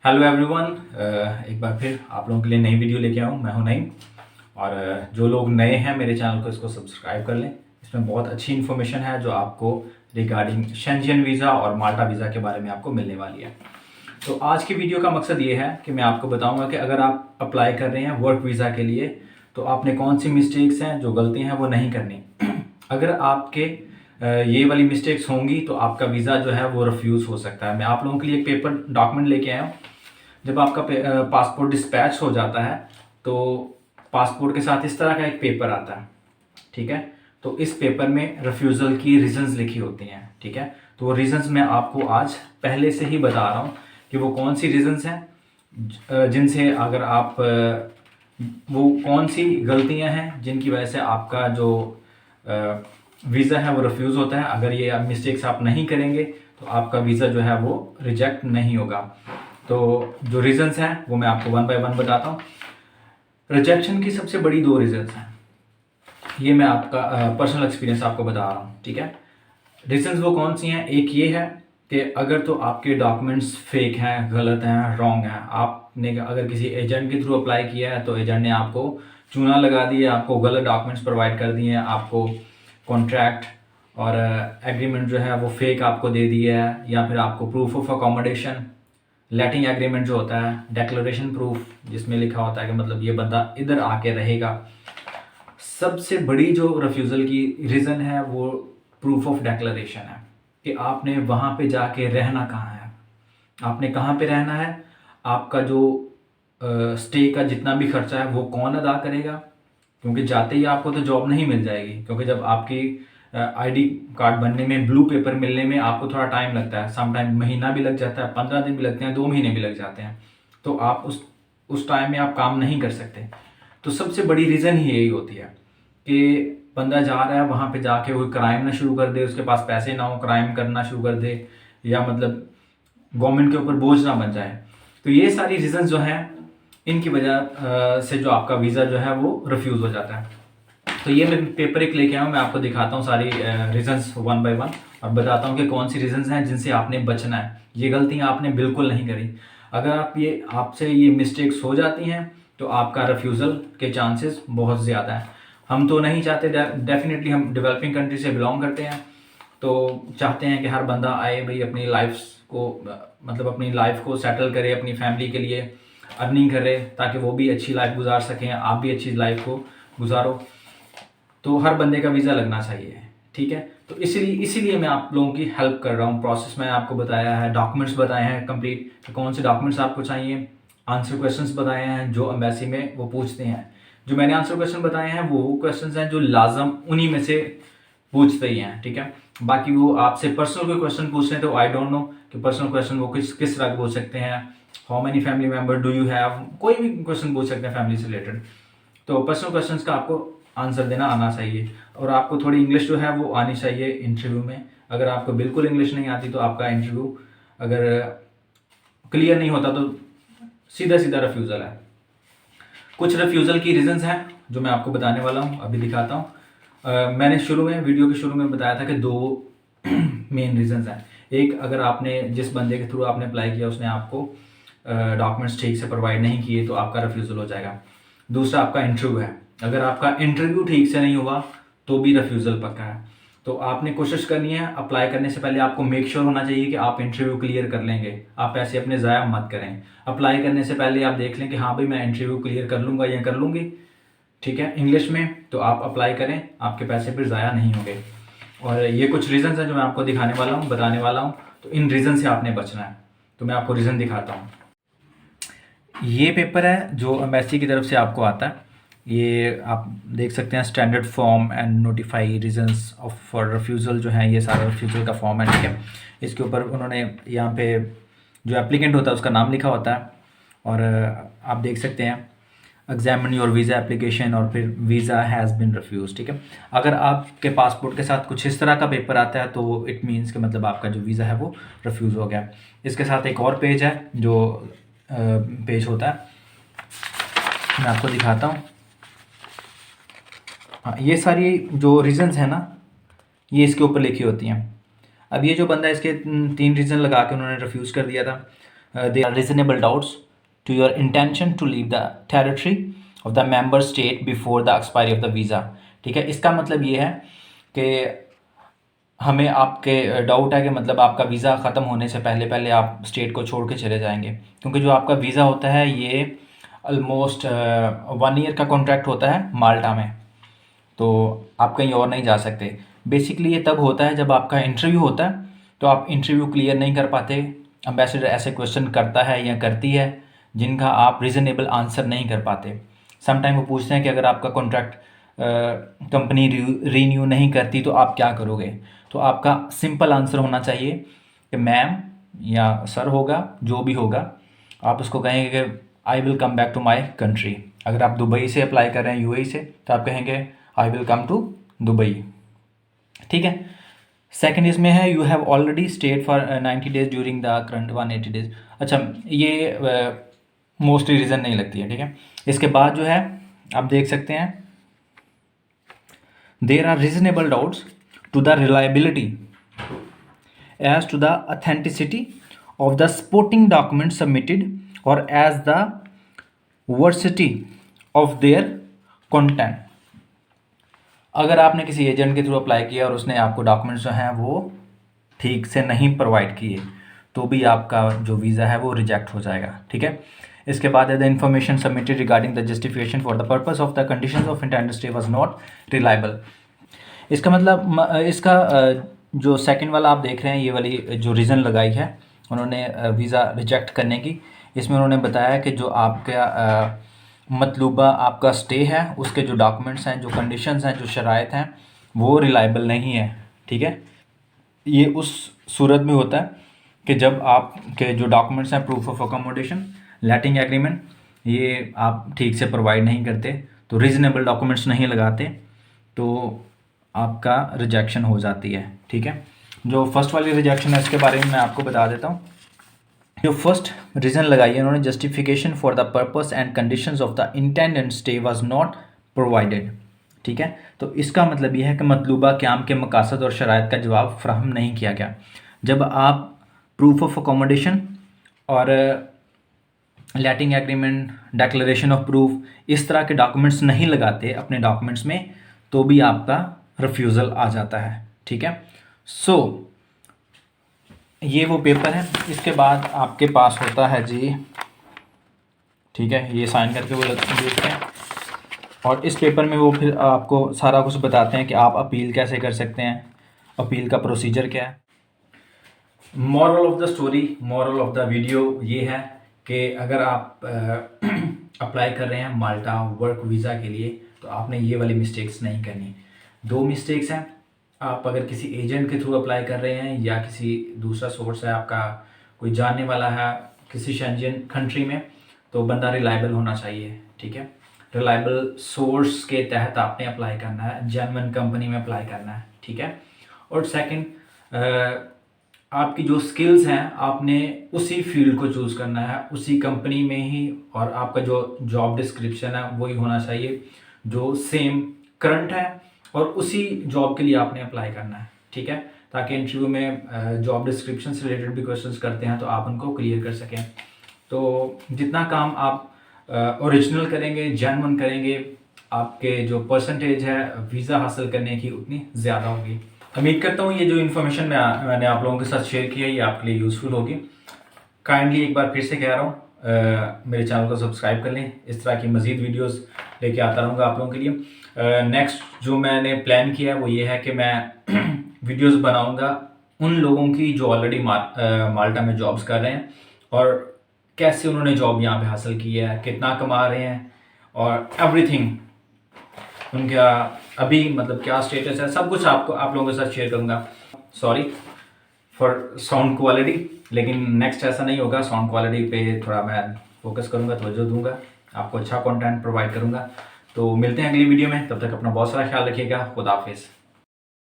Hello everyone. एक बार फिर आप लोगों के लिए नई वीडियो लेके आया हूँ। मैं हूँ नईम। और जो लोग नए हैं मेरे चैनल को, इसको सब्सक्राइब कर लें। इसमें बहुत अच्छी इन्फॉर्मेशन है जो आपको रिगार्डिंग शेंजन वीज़ा और माल्टा वीज़ा के बारे में आपको मिलने वाली है। तो आज की वीडियो का मकसद ये है कि मैं आपको बताऊंगा कि अगर आप अप्लाई कर रहे हैं वर्क वीज़ा के लिए तो आपने कौन सी मिस्टेक्स हैं, जो गलतियां हैं वो नहीं करनी। अगर आपके ये वाली मिस्टेक्स होंगी तो आपका वीज़ा जो है वो रिफ्यूज़ हो सकता है। मैं आप लोगों के लिए एक पेपर डॉक्यूमेंट लेके आया हूँ। जब आपका पासपोर्ट डिस्पैच हो जाता है तो पासपोर्ट के साथ इस तरह का एक पेपर आता है, ठीक है। तो इस पेपर में रिफ्यूज़ल की रीजंस लिखी होती हैं, ठीक है। तो वो रीजंस मैं आपको आज पहले से ही बता रहा हूँ कि वो कौन सी रीजंस हैं जिनसे अगर आप वो कौन सी गलतियां हैं जिनकी वजह से आपका जो वीज़ा है वो रिफ्यूज़ होता है। अगर ये मिस्टेक्स आप नहीं करेंगे तो आपका वीज़ा जो है वो रिजेक्ट नहीं होगा। तो जो रीजंस हैं वो मैं आपको वन बाय वन बताता हूँ। रिजेक्शन की सबसे बड़ी दो रीजंस हैं, ये मैं आपका पर्सनल एक्सपीरियंस आपको बता रहा हूँ, ठीक है। रीजंस वो कौन सी हैं? एक ये है कि अगर तो आपके डॉक्यूमेंट्स फेक हैं, गलत हैं, रॉन्ग हैं। आपने अगर किसी एजेंट के थ्रू अप्लाई किया है तो एजेंट ने आपको चूना लगा दिया, आपको गलत डॉक्यूमेंट्स प्रोवाइड कर दिए हैं, आपको कॉन्ट्रैक्ट और एग्रीमेंट जो है वो फेक आपको दे दिया है, या फिर आपको proof of accommodation, letting agreement जो होता है, डिक्लेरेशन प्रूफ जिसमें लिखा होता है कि मतलब ये बंदा इधर आके रहेगा। सबसे बड़ी जो रिफ्यूज़ल की रीज़न है वो प्रूफ ऑफ डिक्लेरेशन है कि आपने वहाँ पे जाके रहना कहाँ है, आपने कहाँ पे रहना है, आपका जो स्टे का जितना भी खर्चा है वो कौन अदा करेगा। क्योंकि जाते ही आपको तो जॉब नहीं मिल जाएगी, क्योंकि जब आपकी आईडी कार्ड बनने में, ब्लू पेपर मिलने में आपको थोड़ा टाइम लगता है। सम टाइम महीना भी लग जाता है, 15 दिन भी लगते हैं, 2 महीने भी लग जाते हैं। तो आप उस टाइम में आप काम नहीं कर सकते। तो सबसे बड़ी रीज़न ही यही होती है कि बंदा जा रहा है वहाँ पे जाके वो क्राइम ना शुरू कर दे, उसके पास पैसे ना हो, क्राइम करना शुरू कर दे, या मतलब गवर्नमेंट के ऊपर बोझ ना बन जाए। तो ये सारी रीज़न जो हैं इनकी वजह से जो आपका वीज़ा जो है वो रिफ्यूज़ हो जाता है। तो ये मैं पेपर एक लेके आया हूँ, मैं आपको दिखाता हूँ सारी रीजंस वन बाय वन और बताता हूँ कि कौन सी रीजंस हैं जिनसे आपने बचना है। ये गलतियाँ आपने बिल्कुल नहीं करी। अगर आपसे ये मिस्टेक्स हो जाती हैं तो आपका रिफ्यूज़ल के चांसेस बहुत ज़्यादा हैं। हम तो नहीं चाहते, डेफिनेटली हम डेवलपिंग कंट्री से बिलोंग करते हैं, तो चाहते हैं कि हर बंदा आए भाई अपनी लाइफ को मतलब अपनी लाइफ को सेटल करे, अपनी फैमिली के लिए अर्निंग करे ताकि वो भी अच्छी लाइफ गुजार सकें, आप भी अच्छी लाइफ को गुजारो। तो हर बंदे का वीज़ा लगना चाहिए, ठीक है। तो इसीलिए मैं आप लोगों की हेल्प कर रहा हूँ। प्रोसेस मैंने आपको बताया है, डॉक्यूमेंट्स बताए हैं कंप्लीट कि कौन से डॉक्यूमेंट्स आपको चाहिए, आंसर क्वेश्चंस बताए हैं जो एम्बेसी में वो पूछते हैं। जो मैंने आंसर क्वेश्चन बताए हैं वो क्वेश्चंस हैं जो लाजम उन्हीं में से पूछते ही हैं, ठीक है। बाकी वो आपसे पर्सनल कोई क्वेश्चन पूछ रहे हैं तो आई डोंट नो कि पर्सनल क्वेश्चन वो किस तरह के पूछ सकते हैं। How many family member do you have, कोई भी क्वेश्चन पूछ सकते हैं फैमिली से रिलेटेड। तो पर्सनल क्वेश्चंस का आपको आंसर देना आना चाहिए, और आपको थोड़ी इंग्लिश जो है वो आनी चाहिए इंटरव्यू में। अगर आपको बिल्कुल इंग्लिश नहीं आती तो आपका इंटरव्यू अगर क्लियर नहीं होता तो सीधा सीधा रिफ्यूज़ल है। कुछ रिफ्यूज़ल की रीजंस हैं जो मैं आपको बताने वाला हूँ, अभी दिखाता हूँ। मैंने वीडियो के शुरू में बताया था कि दो मेन रीजंस हैं। एक, अगर आपने जिस बंदे के थ्रू आपने अप्लाई किया उसने आपको डॉक्यूमेंट्स ठीक से प्रोवाइड नहीं किए तो आपका रिफ्यूज़ल हो जाएगा। दूसरा आपका इंटरव्यू है, अगर आपका इंटरव्यू ठीक से नहीं हुआ तो भी रिफ्यूज़ल पक्का है। तो आपने कोशिश करनी है, अप्लाई करने से पहले आपको मेक श्योर होना चाहिए कि आप इंटरव्यू क्लियर कर लेंगे। आप पैसे अपने ज़ाया मत करें। अप्लाई करने से पहले आप देख लें कि हाँ भाई मैं इंटरव्यू क्लियर कर लूँगा या कर लूँगी, ठीक है, इंग्लिश में, तो आप अप्लाई करें, आपके पैसे फिर ज़ाया नहीं होंगे। और ये कुछ रीज़न्स हैं जो मैं आपको दिखाने वाला हूँ, बताने वाला हूँ। तो इन रीज़न से आपने बचना है। तो मैं आपको रीज़न दिखाता हूँ। ये पेपर है जो एम्बेसी की तरफ से आपको आता है। ये आप देख सकते हैं, standard form and notify reasons of for refusal जो है, ये सारा रिफ्यूज़ल का फॉर्म है, ठीक है। इसके ऊपर उन्होंने यहाँ पे जो एप्लीकेंट होता है उसका नाम लिखा होता है, और आप देख सकते हैं एग्जामिन योर वीज़ा एप्लीकेशन और फिर वीज़ा हैज़ बिन रिफ्यूज़, ठीक है। अगर आपके पासपोर्ट के साथ कुछ इस तरह का पेपर आता है तो इट मीन्स कि मतलब आपका जो वीज़ा है वो रिफ्यूज़ हो गया। इसके साथ एक और पेज है जो पेज होता है, मैं आपको दिखाता हूँ। हाँ, ये सारी जो रीज़न्स हैं ना ये इसके ऊपर लिखी होती हैं। अब ये जो बंदा इसके 3 रीज़न लगा के उन्होंने रिफ्यूज़ कर दिया था, there are reasonable doubts to your intention to leave the territory of the member state before the expiry of the visa। ठीक है, इसका मतलब ये है कि हमें आपके डाउट है कि मतलब आपका वीज़ा ख़त्म होने से पहले पहले आप स्टेट को छोड़ के चले जाएंगे, क्योंकि जो आपका वीज़ा होता है ये ऑलमोस्ट 1 ईयर का कॉन्ट्रैक्ट होता है माल्टा में, तो आप कहीं और नहीं जा सकते। बेसिकली ये तब होता है जब आपका इंटरव्यू होता है, तो आप इंटरव्यू क्लियर नहीं कर पाते, एम्बेसडर ऐसे क्वेश्चन करता है या करती है जिनका आप रीज़नेबल आंसर नहीं कर पाते। समटाइम वो पूछते हैं कि अगर आपका कॉन्ट्रैक्ट कंपनी रीन्यू नहीं करती तो आप क्या करोगे। तो आपका सिंपल आंसर होना चाहिए कि मैम या सर होगा, जो भी होगा, आप उसको कहेंगे कि I will come back to my country. अगर आप दुबई से अप्लाई कर रहे हैं, यूएई से, तो आप कहेंगे I will come to Dubai. ठीक है। सेकंड इसमें है you have already stayed for 90 days during the current 180 days. अच्छा, ये मोस्टली रीज़न नहीं लगती है। ठीक है। इसके बाद जो है आप देख सकते हैं there are reasonable doubts to the reliability as to the authenticity of the supporting documents submitted or as the veracity of their content। अगर आपने किसी एजेंट के थ्रू अप्लाई किया और उसने आपको डॉक्यूमेंट्स जो हैं वो ठीक से नहीं प्रोवाइड किए, तो भी आपका जो वीज़ा है वो रिजेक्ट हो जाएगा। ठीक है। इसके बाद the information submitted regarding the justification for the purpose of the conditions of intended stay was not reliable. इसका मतलब इसका जो सेकंड वाला आप देख रहे हैं, ये वाली जो रीज़न लगाई है उन्होंने वीज़ा रिजेक्ट करने की, इसमें उन्होंने बताया कि जो आपका मतलूबा आपका स्टे है उसके जो डॉक्यूमेंट्स हैं, जो कंडीशंस हैं, जो शराइत हैं, वो रिलायबल नहीं है। ठीक है। ये उस सूरत में होता है कि जब आपके जो डॉक्यूमेंट्स हैं, proof of accommodation, letting agreement, ये आप ठीक से प्रोवाइड नहीं करते, तो रीज़नेबल डॉक्यूमेंट्स नहीं लगाते, तो आपका रिजेक्शन हो जाती है। ठीक है। जो फर्स्ट वाली रिजेक्शन है इसके बारे में मैं आपको बता देता हूँ। जो फर्स्ट रीज़न लगाई है उन्होंने, justification for the purpose and conditions of the intended stay was not provided. ठीक है। तो इसका मतलब यह है कि मतलूबा क़याम के मकासद और शराइत का जवाब फ्राहम नहीं किया गया। जब आप प्रूफ ऑफ अकोमोडेशन और लेटिंग एग्रीमेंट, डिक्लेरेशन ऑफ प्रूफ, इस तरह के डॉक्यूमेंट्स नहीं लगाते अपने डॉक्यूमेंट्स में, तो भी आपका रिफ्यूज़ल आ जाता है। ठीक है। सो ये वो पेपर है। इसके बाद आपके पास होता है जी, ठीक है, ये साइन करके वो देखते हैं, और इस पेपर में वो फिर आपको सारा कुछ बताते हैं कि आप अपील कैसे कर सकते हैं, अपील का प्रोसीजर क्या है। Moral of the story, moral of the video ये है कि अगर आप अप्लाई कर रहे हैं माल्टा वर्क वीज़ा के लिए, तो आपने ये वाली मिस्टेक्स नहीं करनी। 2 मिस्टेक्स हैं। आप अगर किसी एजेंट के थ्रू अप्लाई कर रहे हैं या किसी दूसरा सोर्स है, आपका कोई जानने वाला है किसी शेंजन कंट्री में, तो बंदा रिलायबल होना चाहिए। ठीक है। रिलायबल सोर्स के तहत आपने अप्लाई करना है, जेन्युइन कंपनी में अप्लाई करना है। ठीक है। और सेकंड, आपकी जो स्किल्स हैं आपने उसी फील्ड को चूज़ करना है, उसी कंपनी में ही, और आपका जो जॉब डिस्क्रिप्शन है वही होना चाहिए जो सेम करंट है, और उसी जॉब के लिए आपने अप्लाई करना है। ठीक है। ताकि इंटरव्यू में जॉब डिस्क्रिप्शन से रिलेटेड भी क्वेश्चंस करते हैं तो आप उनको क्लियर कर सकें। तो जितना काम आप ओरिजिनल करेंगे, जेन्युइन करेंगे, आपके जो परसेंटेज है वीज़ा हासिल करने की उतनी ज़्यादा होगी। उम्मीद करता हूँ ये जो इन्फॉर्मेशन मैंने आप लोगों के साथ शेयर की है ये आपके लिए यूज़फुल होगी। काइंडली एक बार फिर से कह रहा हूँ, मेरे चैनल को सब्सक्राइब कर लें। इस तरह की मज़ीद वीडियोस लेके आता रहूँगा आप लोगों के लिए। नेक्स्ट जो मैंने प्लान किया है वो ये है कि मैं वीडियोस बनाऊँगा उन लोगों की जो ऑलरेडी माल्टा में जॉब्स कर रहे हैं, और कैसे उन्होंने जॉब यहाँ पे हासिल की है, कितना कमा रहे हैं, और एवरीथिंग उनका अभी मतलब क्या स्टेटस है, सब कुछ आप लोगों के साथ शेयर करूँगा। सॉरी फॉर साउंड क्वालिटी, लेकिन नेक्स्ट ऐसा नहीं होगा। साउंड क्वालिटी पे थोड़ा मैं फोकस करूँगा, तवज्जो दूंगा, आपको अच्छा कंटेंट प्रोवाइड करूँगा। तो मिलते हैं अगली वीडियो में, तब तक अपना बहुत सारा ख्याल रखिएगा। खुदा हाफिज़।